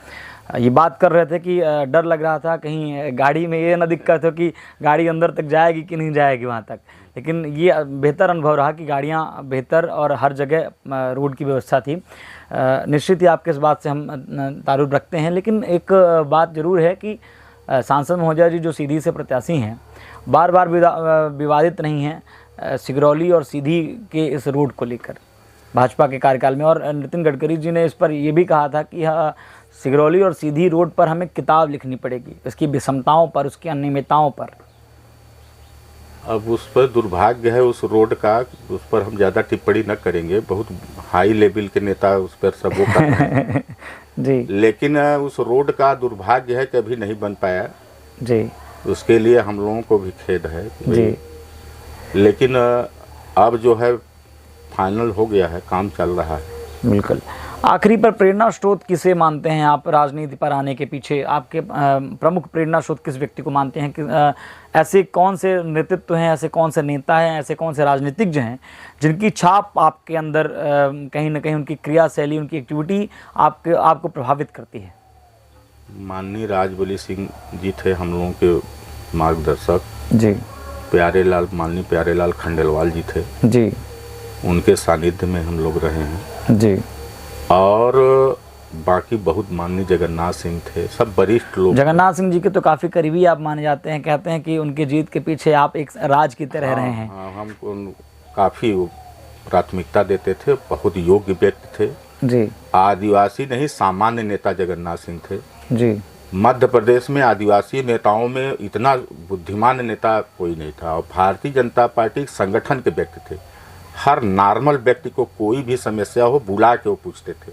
ये बात कर रहे थे कि डर लग रहा था कहीं गाड़ी में ये ना दिक्कत हो कि गाड़ी अंदर तक जाएगी कि नहीं जाएगी वहाँ तक। लेकिन ये बेहतर अनुभव रहा कि गाड़ियाँ बेहतर और हर जगह रोड की व्यवस्था थी। निश्चित ही आपके इस बात से हम तारुफ रखते हैं। लेकिन एक बात ज़रूर है कि सांसद महोदय जी जो सीधी से प्रत्याशी हैं, बार बार विवादित नहीं हैं सिगरौली और सीधी के इस रोड को लेकर भाजपा के कार्यकाल में। और नितिन गडकरी जी ने इस पर यह भी कहा था कि सिगरौली और सीधी रोड पर हमें किताब लिखनी पड़ेगी, इसकी विषमताओं पर, उसकी अनियमितताओं पर। अब उस पर दुर्भाग्य है उस रोड का, उस पर हम ज़्यादा टिप्पणी न करेंगे। बहुत हाई लेवल के नेता उस पर सब वो कर रहे हैं जी। लेकिन उस रोड का दुर्भाग्य है कि अभी नहीं बन पाया जी। उसके लिए हम लोगों को भी खेद है जी। लेकिन अब जो है फाइनल हो गया है, काम चल रहा है। बिल्कुल। आखिरी पर प्रेरणा स्रोत किसे मानते हैं आप राजनीति पर आने के पीछे? आपके प्रमुख प्रेरणा स्रोत किस व्यक्ति को मानते हैं कि ऐसे कौन से नेतृत्व हैं, ऐसे कौन से नेता हैं, ऐसे कौन से राजनीतिज्ञ हैं जिनकी छाप आपके अंदर कहीं ना कहीं उनकी क्रियाशैली, उनकी एक्टिविटी आपको प्रभावित करती है? माननीय राजबली सिंह जी थे हम लोगों के मार्गदर्शक जी। माननीय प्यारेलाल खंडेलवाल जी थे जी। उनके सानिध्य में हम लोग रहे हैं जी। और बाकी बहुत माननीय जगन्नाथ सिंह थे, सब वरिष्ठ लोग। जगन्नाथ सिंह जी के तो काफ़ी करीबी आप माने जाते हैं, कहते हैं कि उनकी जीत के पीछे आप एक राज की तरह रहे हैं। हम काफ़ी प्राथमिकता देते थे, बहुत योग्य व्यक्ति थे जी। आदिवासी नहीं, सामान्य नेता जगन्नाथ सिंह थे जी। मध्य प्रदेश में आदिवासी नेताओं में इतना बुद्धिमान नेता कोई नहीं था और भारतीय जनता पार्टी संगठन के व्यक्ति थे। हर नॉर्मल व्यक्ति को कोई भी समस्या हो बुला के वो पूछते थे।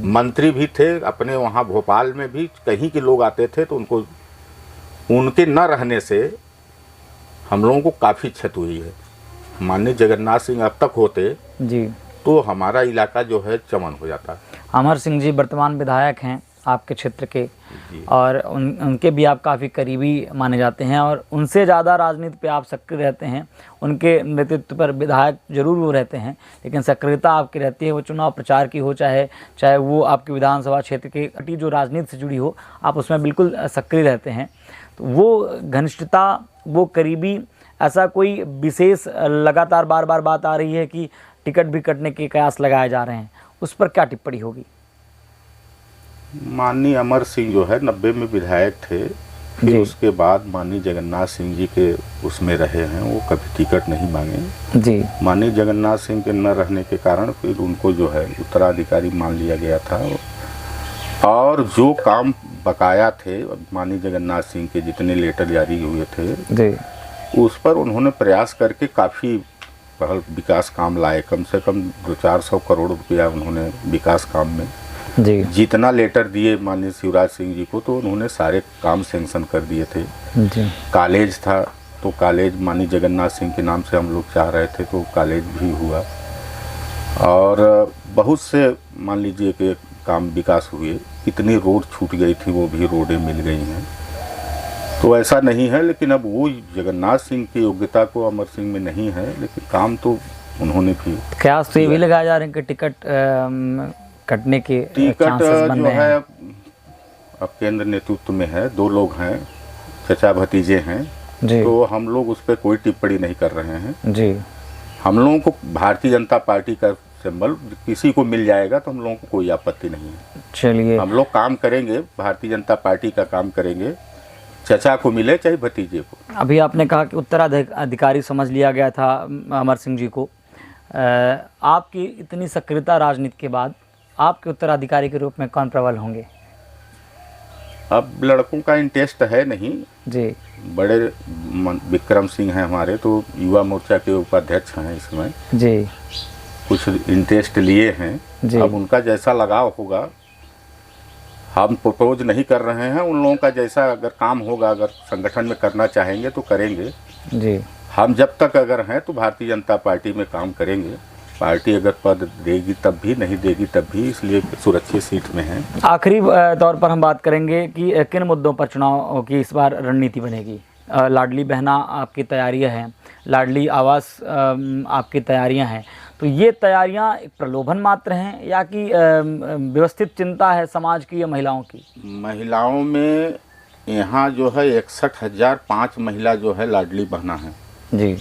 मंत्री भी थे अपने वहाँ भोपाल में भी, कहीं के लोग आते थे तो उनको उनके न रहने से हम लोगों को काफ़ी क्षति हुई है। माननीय जगन्नाथ सिंह अब तक होते जी तो हमारा इलाका जो है चमन हो जाता। अमर सिंह जी वर्तमान विधायक हैं आपके क्षेत्र के और उनके भी आप काफ़ी करीबी माने जाते हैं और उनसे ज़्यादा राजनीति पे आप सक्रिय रहते हैं। उनके नेतृत्व पर विधायक जरूर वो रहते हैं लेकिन सक्रियता आपकी रहती है, वो चुनाव प्रचार की हो चाहे वो आपके विधानसभा क्षेत्र की जो राजनीति से जुड़ी हो, आप उसमें बिल्कुल सक्रिय रहते हैं। तो वो घनिष्ठता, वो करीबी, ऐसा कोई विशेष लगातार बार बार बात आ रही है कि टिकट भी कटने के कयास लगाए जा रहे हैं, उस पर क्या टिप्पणी होगी? माननीय अमर सिंह जो है 90 में विधायक थे, फिर उसके बाद माननीय जगन्नाथ सिंह जी के उसमें रहे हैं, वो कभी टिकट नहीं मांगे जी। माननीय जगन्नाथ सिंह के न रहने के कारण फिर उनको जो है उत्तराधिकारी मान लिया गया था और जो काम बकाया थे माननीय जगन्नाथ सिंह के जितने लेटर जारी हुए थे जी, उस पर उन्होंने प्रयास करके काफ़ी विकास काम लाए। कम से कम 200-400 करोड़ रुपया उन्होंने विकास काम में जी। जितना लेटर दिए माननीय शिवराज सिंह जी को तो उन्होंने सारे काम सैंक्शन कर दिए थे जी। कॉलेज था तो कॉलेज माननीय जगन्नाथ सिंह के नाम से हम लोग चाह रहे थे तो कॉलेज भी हुआ और बहुत से मान लीजिए कि काम विकास हुए। कितनी रोड छूट गई थी वो भी रोडें मिल गई हैं। तो ऐसा नहीं है, लेकिन अब वो जगन्नाथ सिंह की योग्यता को अमर सिंह में नहीं है, लेकिन काम तो उन्होंने भी। कयास तो ये भी लगाया जा रहे हैं कि टिकट कटने के टिकट चांसेस बन जो रहे है हैं? अब केंद्र नेतृत्व में है, 2 लोग हैं, चचा भतीजे हैं, जी तो हम लोग उस पर कोई टिप्पणी नहीं कर रहे हैं। जी हम लोगों को भारतीय जनता पार्टी का सिंबल किसी को मिल जाएगा तो हम लोगों को कोई आपत्ति नहीं है। चलिए, हम लोग काम करेंगे, भारतीय जनता पार्टी का काम करेंगे, चचा को मिले चाहे भतीजे को। अभी आपने कहा कि उत्तराधिकारी समझ लिया गया था अमर सिंह जी को। आपकी इतनी सक्रियता राजनीति के बाद आपके उत्तराधिकारी के रूप में कौन प्रबल होंगे? अब लड़कों का इंटरेस्ट है नहीं जी बड़े। विक्रम सिंह हैं हमारे, तो युवा मोर्चा के उपाध्यक्ष हैं इस समय, जी कुछ इंटरेस्ट लिए हैं। जी। अब उनका जैसा लगाव होगा, हम प्रपोज नहीं कर रहे हैं। उन लोगों का जैसा अगर काम होगा, अगर संगठन में करना चाहेंगे तो करेंगे। जी। हम जब तक अगर हैं तो भारतीय जनता पार्टी में काम करेंगे। पार्टी अगर पद देगी तब भी, नहीं देगी तब भी, इसलिए सुरक्षित सीट में हैं। आखिरी तौर पर हम बात करेंगे कि किन मुद्दों पर चुनाव की इस बार रणनीति बनेगी? लाडली बहना आपकी तैयारियां हैं, लाडली आवास आपकी तैयारियां हैं, तो ये तैयारियां एक प्रलोभन मात्र हैं या कि व्यवस्थित चिंता है समाज की या महिलाओं की? महिलाओं में यहाँ जो है 61,005 महिला जो है लाडली बहना है जी।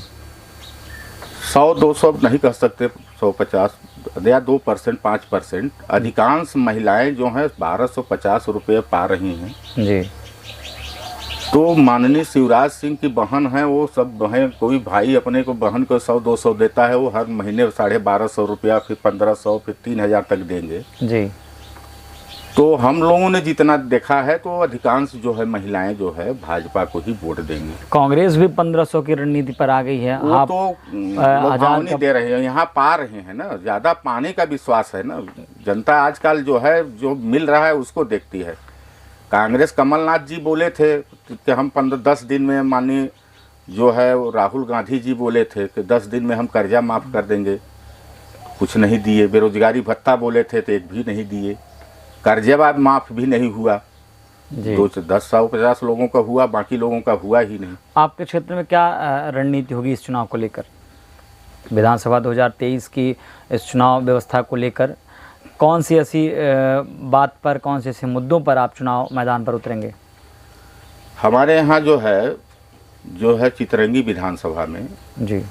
100-200 नहीं कह सकते, 150 या 2%, 5%। अधिकांश महिलाएं जो हैं 1250 रुपये पा रही हैं जी। तो माननीय शिवराज सिंह की बहन है, वो सब बहन, कोई भाई अपने को बहन को 100-200 देता है, वो हर महीने 1250 रुपया, फिर 1500, फिर 3000 तक देंगे जी। तो हम लोगों ने जितना देखा है तो अधिकांश जो है महिलाएं जो है भाजपा को ही वोट देंगी। कांग्रेस भी 1500 की रणनीति पर आ गई है। वो आप तो लोग नहीं दे रहे हैं, यहाँ पा रहे हैं ना, ज़्यादा पाने का विश्वास है ना। जनता आजकल जो है जो मिल रहा है उसको देखती है। कांग्रेस कमलनाथ जी बोले थे कि हम 10 दिन में, माननीय जो है राहुल गांधी जी बोले थे कि 10 दिन में हम कर्जा माफ़ कर देंगे, कुछ नहीं दिए। बेरोजगारी भत्ता बोले थे तो एक भी नहीं दिए। कर्जा माफ़ भी नहीं हुआ, 10-50 लोगों का हुआ, बाकी लोगों का हुआ ही नहीं। आपके क्षेत्र में क्या रणनीति होगी इस चुनाव को लेकर? विधानसभा 2023 की इस चुनाव व्यवस्था को लेकर कौन सी ऐसी बात पर, कौन से ऐसे मुद्दों पर आप चुनाव मैदान पर उतरेंगे? हमारे यहाँ जो है चितरंगी विधानसभा में जी,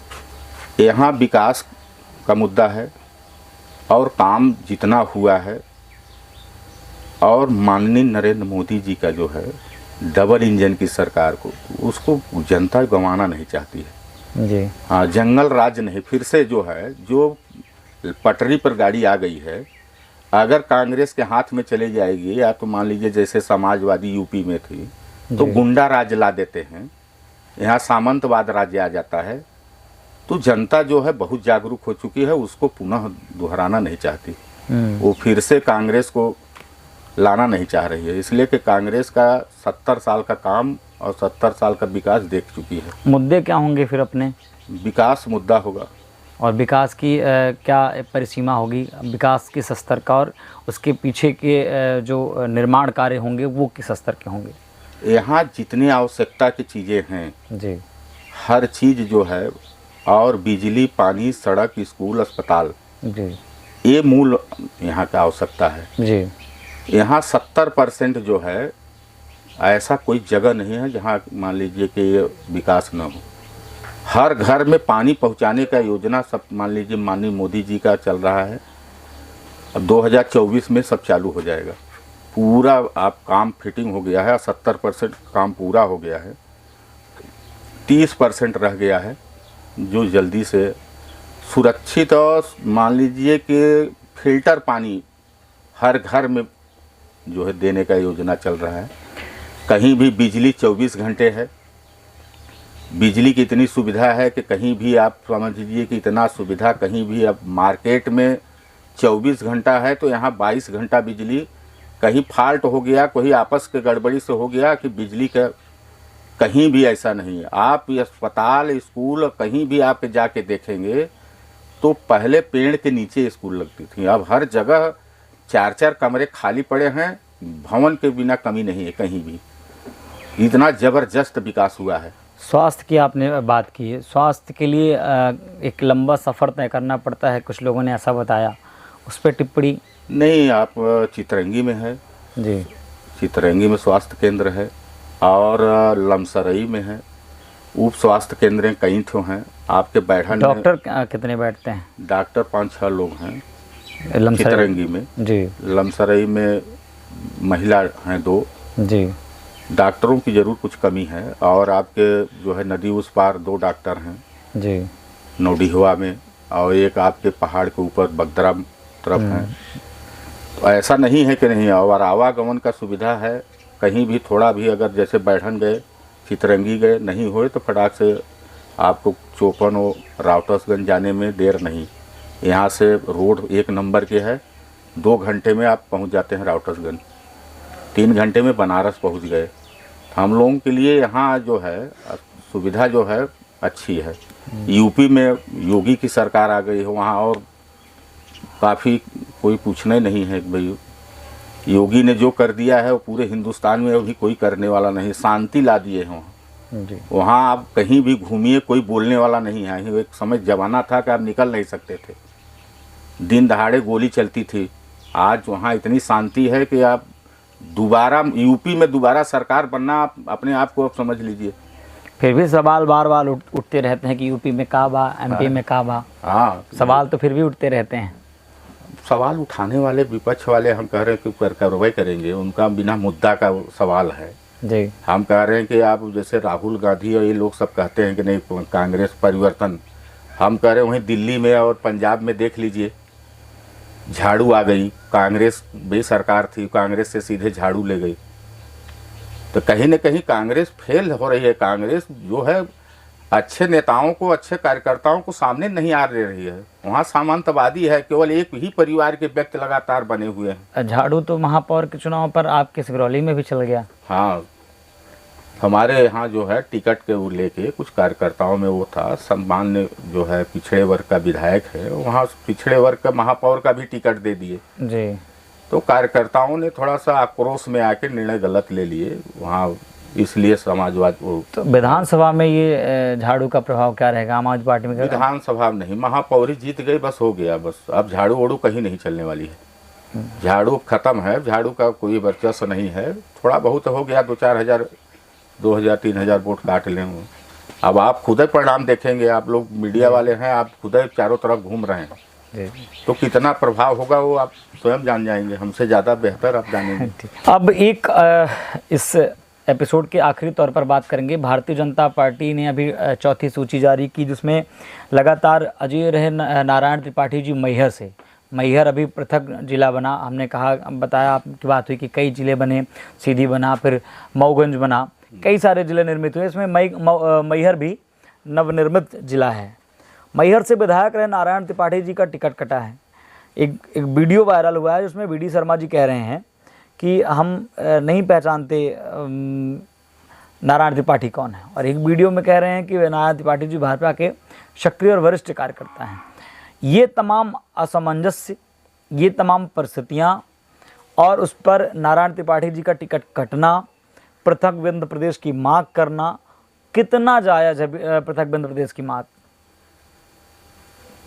यहाँ विकास का मुद्दा है और काम जितना हुआ है, और माननीय नरेंद्र मोदी जी का जो है डबल इंजन की सरकार को, उसको जनता गंवाना नहीं चाहती है जी। हाँ, जंगल राज नहीं, फिर से जो है जो पटरी पर गाड़ी आ गई है, अगर कांग्रेस के हाथ में चले जाएगी, या तो मान लीजिए जैसे समाजवादी यूपी में थी तो गुंडा राज ला देते हैं, यहाँ सामंतवाद राज्य आ जाता है, तो जनता जो है बहुत जागरूक हो चुकी है, उसको पुनः दोहराना नहीं चाहती। वो फिर से कांग्रेस को लाना नहीं चाह रही है, इसलिए कि कांग्रेस का 70 साल का काम और 70 साल का विकास देख चुकी है। मुद्दे क्या होंगे फिर अपने? विकास मुद्दा होगा। और विकास की क्या परिसीमा होगी विकास किस स्तर का, और उसके पीछे के जो निर्माण कार्य होंगे वो किस स्तर के होंगे? यहाँ जितनी आवश्यकता की चीज़ें हैं जी, हर चीज़ जो है, और बिजली, पानी, सड़क, स्कूल, अस्पताल, जी, ये मूल यहाँ का आवश्यकता है। जी। यहाँ 70% जो है ऐसा कोई जगह नहीं है जहाँ मान लीजिए कि ये विकास न हो। हर घर में पानी पहुँचाने का योजना सब मान लीजिए माननीय मोदी जी का चल रहा है। अब 2024 में सब चालू हो जाएगा, पूरा आप काम फिटिंग हो गया है, 70% काम पूरा हो गया है, 30% रह गया है जो जल्दी से सुरक्षित, और मान लीजिए कि फिल्टर पानी हर घर में जो है देने का योजना चल रहा है। कहीं भी बिजली 24 घंटे है, बिजली की इतनी सुविधा है कि कहीं भी आप समझ लीजिए कि इतना सुविधा कहीं भी, अब मार्केट में 24 घंटा है तो यहाँ 22 घंटा बिजली। कहीं फॉल्ट हो गया, कोई आपस के गड़बड़ी से हो गया कि बिजली का कहीं भी ऐसा नहीं है। आप अस्पताल, स्कूल कहीं भी आप जाके देखेंगे तो पहले पेड़ के नीचे स्कूल लगती थी, अब हर जगह 4-4 कमरे खाली पड़े हैं, भवन के बिना कमी नहीं है कहीं भी। इतना ज़बरदस्त विकास हुआ है। स्वास्थ्य की आपने बात की है, स्वास्थ्य के लिए एक लंबा सफ़र तय करना पड़ता है, कुछ लोगों ने ऐसा बताया, उस पर टिप्पणी नहीं, आप चितरंगी में है, जी। चितरंगी में स्वास्थ्य केंद्र है, और लमसरई में है। उप स्वास्थ्य केंद्र कई ठो हैं। आपके बैठन डॉक्टर कितने बैठते हैं? डॉक्टर 5-6 लोग हैं लमसरई चितरंगी में जी। लमसरई में महिला हैं 2। जी। डॉक्टरों की जरूर कुछ कमी है। और आपके जो है नदी उस पार 2 डॉक्टर हैं जी। नौडिहवा में, और एक आपके पहाड़ के ऊपर बगदरा तरफ है। तो ऐसा नहीं है कि नहीं, और आवागमन का सुविधा है। कहीं भी थोड़ा भी अगर जैसे बैठन गए, चितरंगी गए, नहीं हुए तो फटाक से आपको चौपन और रावटसगंज जाने में देर नहीं। यहाँ से रोड 1 नंबर के है, 2 घंटे में आप पहुँच जाते हैं रावटसगंज, 3 घंटे में बनारस पहुँच गए। हम लोगों के लिए यहाँ जो है सुविधा जो है अच्छी है। यूपी में योगी की सरकार आ गई है, वहाँ और काफ़ी कोई पूछना ही नहीं है कि भाई योगी ने जो कर दिया है वो पूरे हिंदुस्तान में अभी कोई करने वाला नहीं। शांति ला दिए हैं जी। वहाँ आप कहीं भी घूमिए, कोई बोलने वाला नहीं है। एक समय जमाना था कि आप निकल नहीं सकते थे, दिन दहाड़े गोली चलती थी। आज वहाँ इतनी शांति है कि आप दोबारा यूपी में दोबारा सरकार बनना आप अपने आप को आप समझ लीजिए। फिर भी सवाल बार बार उठते रहते हैं कि यूपी में का बा, एमपी में का बा। हाँ, सवाल तो फिर भी उठते रहते हैं। सवाल उठाने वाले विपक्ष वाले हम कह रहे हैं कि कार्रवाई करेंगे, उनका बिना मुद्दा का सवाल है जी। हम कह रहे हैं कि आप जैसे राहुल गांधी और ये लोग सब कहते हैं कि नहीं कांग्रेस परिवर्तन, हम कह रहे हैं वहीं दिल्ली में और पंजाब में देख लीजिए, झाड़ू आ गई। कांग्रेस भी सरकार थी, कांग्रेस से सीधे झाड़ू ले गई। तो कहीं न कहीं कांग्रेस फेल हो रही है। कांग्रेस जो है अच्छे नेताओं को, अच्छे कार्यकर्ताओं को सामने नहीं आ रही है। वहाँ सामंतवादी है, केवल एक ही परिवार के व्यक्ति लगातार बने हुए हैं। झाड़ू तो महापौर के चुनाव पर आपके सिगरौली में भी चल गया। हाँ, हमारे यहाँ जो है टिकट के वो लेके कुछ कार्यकर्ताओं में वो था। सम्मान्य जो है पिछड़े वर्ग का विधायक है, वहाँ पिछड़े वर्ग का महापौर का भी टिकट दे दिए जी। तो कार्यकर्ताओं ने थोड़ा सा आक्रोश में आके निर्णय गलत ले लिए वहाँ, इसलिए समाजवाद तो विधानसभा में ये झाड़ू का प्रभाव क्या रहेगा आम आदमी पार्टी में? विधानसभा नहीं, महापौरी जीत गई, बस हो गया। बस अब झाड़ू ओड़ू कहीं नहीं चलने वाली है। झाड़ू खत्म है, झाड़ू का कोई वर्चस्व नहीं है। थोड़ा बहुत हो गया, 2-4 हज़ार 2,000 3,000 वोट काट लें। अब आप खुद ही परिणाम देखेंगे, आप लोग मीडिया वाले हैं, आप खुद ही चारों तरफ घूम रहे हैं तो कितना प्रभाव होगा वो आप स्वयं जान जाएंगे, हमसे ज़्यादा बेहतर आप जानेंगे। अब एक इस एपिसोड के आखिरी तौर पर बात करेंगे। भारतीय जनता पार्टी ने अभी चौथी सूची जारी की, जिसमें लगातार अजय रहे नारायण त्रिपाठी जी मैहर से। मैहर अभी पृथक जिला बना, हमने कहा बताया आपकी बात हुई कि कई ज़िले बने, सीधी बना, फिर मऊगंज बना, कई सारे ज़िले निर्मित हुए। इसमें मैहर भी नवनिर्मित जिला है। मैहर से विधायक रहे नारायण त्रिपाठी जी का टिकट कटा है। एक वीडियो वायरल हुआ है जिसमें वीडी शर्मा जी कह रहे हैं कि हम नहीं पहचानते नारायण त्रिपाठी कौन है, और एक वीडियो में कह रहे हैं कि नारायण त्रिपाठी जी भाजपा के सक्रिय और वरिष्ठ कार्यकर्ता हैं। ये तमाम असमंजस्य, ये तमाम परिस्थितियाँ और उस पर नारायण त्रिपाठी जी का टिकट कटना, पृथक विंध्य प्रदेश की मांग करना, कितना जायज़ है पृथक विंध्य प्रदेश की मांग?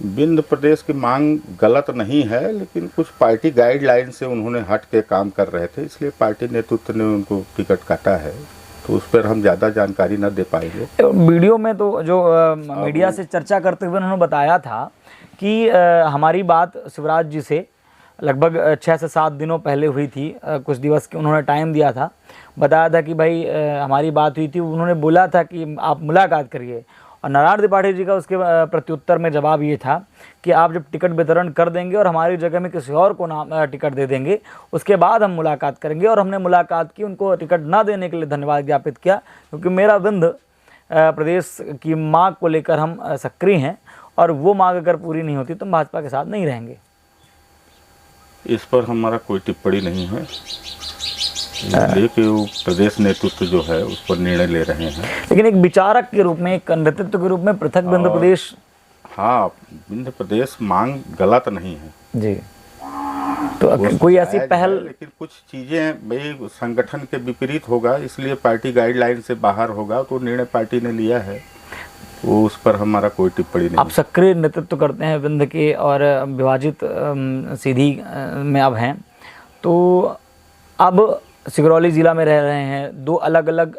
विंध्य प्रदेश की मांग गलत नहीं है, लेकिन कुछ पार्टी गाइडलाइन से उन्होंने हट के काम कर रहे थे, इसलिए पार्टी नेतृत्व ने उनको टिकट काटा है। तो उस पर हम ज़्यादा जानकारी न दे पाएंगे। वीडियो में तो जो मीडिया से चर्चा करते हुए उन्होंने बताया था कि हमारी बात शिवराज जी से लगभग 6 से 7 दिनों पहले हुई थी। कुछ दिवस के उन्होंने टाइम दिया था, बताया था कि भाई हमारी बात हुई थी। उन्होंने बोला था कि आप मुलाकात करिए, और नारायण त्रिपाठी जी का उसके प्रत्युत्तर में जवाब ये था कि आप जब टिकट वितरण कर देंगे और हमारी जगह में किसी और को नाम टिकट दे देंगे, उसके बाद हम मुलाकात करेंगे। और हमने मुलाकात की, उनको टिकट ना देने के लिए धन्यवाद ज्ञापित किया, क्योंकि मेरा विंध्य प्रदेश की मांग को लेकर हम सक्रिय हैं, और वो मांग अगर पूरी नहीं होती तो हम भाजपा के साथ नहीं रहेंगे। इस पर हमारा कोई टिप्पणी नहीं है, इसलिए कि वो प्रदेश नेतृत्व जो है उस पर निर्णय ले रहे हैं। लेकिन एक विचारक के रूप में, एक नेतृत्व के रूप में पृथक विंध्य प्रदेश, हाँ, विंध्य प्रदेश मांग गलत नहीं है जी। तो कोई ऐसी पहल, लेकिन कुछ चीज़ें भाई संगठन के विपरीत होगा, इसलिए पार्टी गाइडलाइन से बाहर होगा, तो निर्णय पार्टी ने लिया है। वो उस पर हमारा कोई टिप्पणी नहीं। आप सक्रिय नेतृत्व करते हैं विंध्य के और विभाजित सीधी में अब हैं, तो अब सिगरौली ज़िला में रह रहे हैं। दो अलग अलग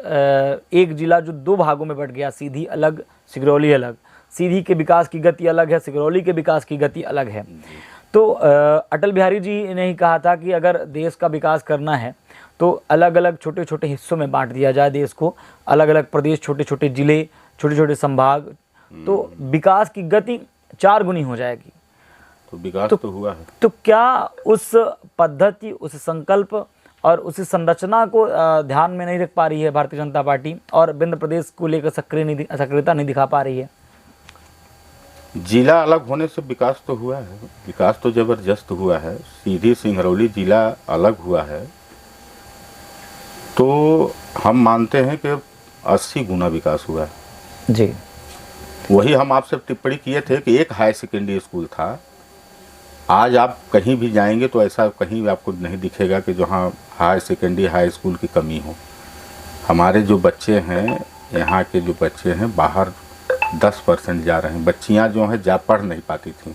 एक ज़िला जो दो भागों में बट गया, सीधी अलग सिगरौली अलग। सीधी के विकास की गति अलग है, सिगरौली के विकास की गति अलग है। तो अटल बिहारी जी ने ही कहा था कि अगर देश का विकास करना है तो अलग अलग छोटे छोटे हिस्सों में बांट दिया जाए देश को, अलग अलग प्रदेश, छोटे छोटे ज़िले, छोटे छोटे संभाग, तो विकास की गति 4 गुनी हो जाएगी। तो विकास तो हुआ है। तो क्या उस पद्धति, उस संकल्प और उस संरचना को ध्यान में नहीं रख पा रही है भारतीय जनता पार्टी और विंध्य प्रदेश को लेकर सक्रियता नहीं दिखा पा रही है? जिला अलग होने से विकास तो हुआ है, विकास तो जबरदस्त हुआ है। सीधी सिंगरौली जिला अलग हुआ है तो हम मानते हैं कि 80 गुना विकास हुआ है जी। वही हम आपसे टिप्पणी किए थे कि एक हाई सेकेंडरी स्कूल था। आज आप कहीं भी जाएंगे तो ऐसा कहीं भी आपको नहीं दिखेगा कि जहाँ हाई सेकेंडरी हाई स्कूल की कमी हो। हमारे जो बच्चे हैं, यहाँ के जो बच्चे हैं, बाहर 10% जा रहे हैं। बच्चियाँ जो हैं जा पढ़ नहीं पाती थीं।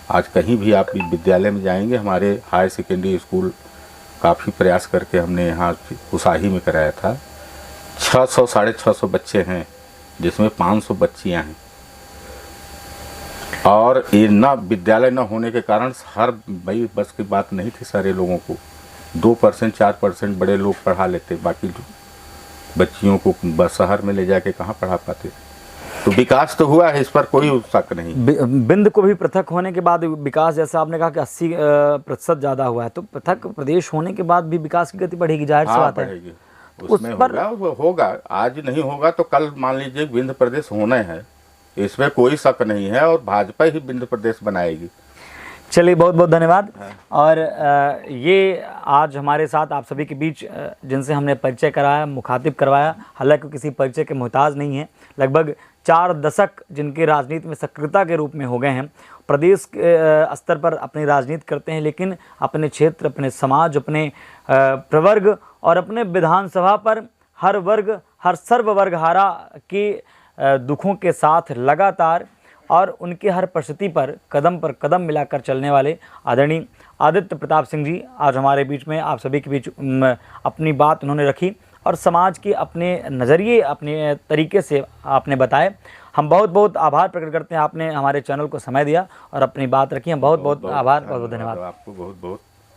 आज कहीं भी आप विद्यालय में जाएंगे, हमारे हाई सेकेंडरी स्कूल काफ़ी प्रयास करके हमने यहाँ उसाही में कराया था। 600 साढ़े 600 बच्चे हैं जिसमें 500 बच्चियाँ हैं। और ये ना विद्यालय न होने के कारण हर भाई बस की बात नहीं थी। सारे लोगों को 2% 4% बड़े लोग पढ़ा लेते, बाकी बच्चियों को बस शहर में ले जाके कहाँ पढ़ा पाते। तो विकास तो हुआ है, इस पर कोई शक नहीं। विंध्य को भी पृथक होने के बाद विकास, जैसा आपने कहा कि 80% ज़्यादा हुआ है, तो पृथक प्रदेश होने के बाद भी विकास की गति बढ़ेगी, जाहिर सी बात है। उसमें होगा, आज नहीं होगा तो कल मान लीजिए विंध्य प्रदेश होना है, इसमें कोई शक नहीं है। और भाजपा ही विंध्य प्रदेश बनाएगी। चलिए, बहुत बहुत धन्यवाद। और ये आज हमारे साथ आप सभी के बीच जिनसे हमने परिचय कराया, मुखातिब करवाया, हालांकि किसी परिचय के मोहताज नहीं है, लगभग 4 दशक जिनके राजनीति में सक्रियता के रूप में हो गए हैं, प्रदेश के स्तर पर अपनी राजनीति करते हैं, लेकिन अपने क्षेत्र, अपने समाज, अपने प्रवर्ग और अपने विधानसभा पर हर वर्ग, हर सर्ववर्गहारा के दुखों के साथ लगातार और उनके हर परिस्थिति पर कदम मिलाकर चलने वाले आदरणीय आदित्य प्रताप सिंह जी आज हमारे बीच में, आप सभी के बीच अपनी बात उन्होंने रखी और समाज के अपने नज़रिए, अपने तरीके से आपने बताए। हम बहुत बहुत आभार प्रकट करते हैं, आपने हमारे चैनल को समय दिया और अपनी बात रखी। हम बहुत बहुत आभार, बहुत बहुत धन्यवाद। आपको बहुत बहुत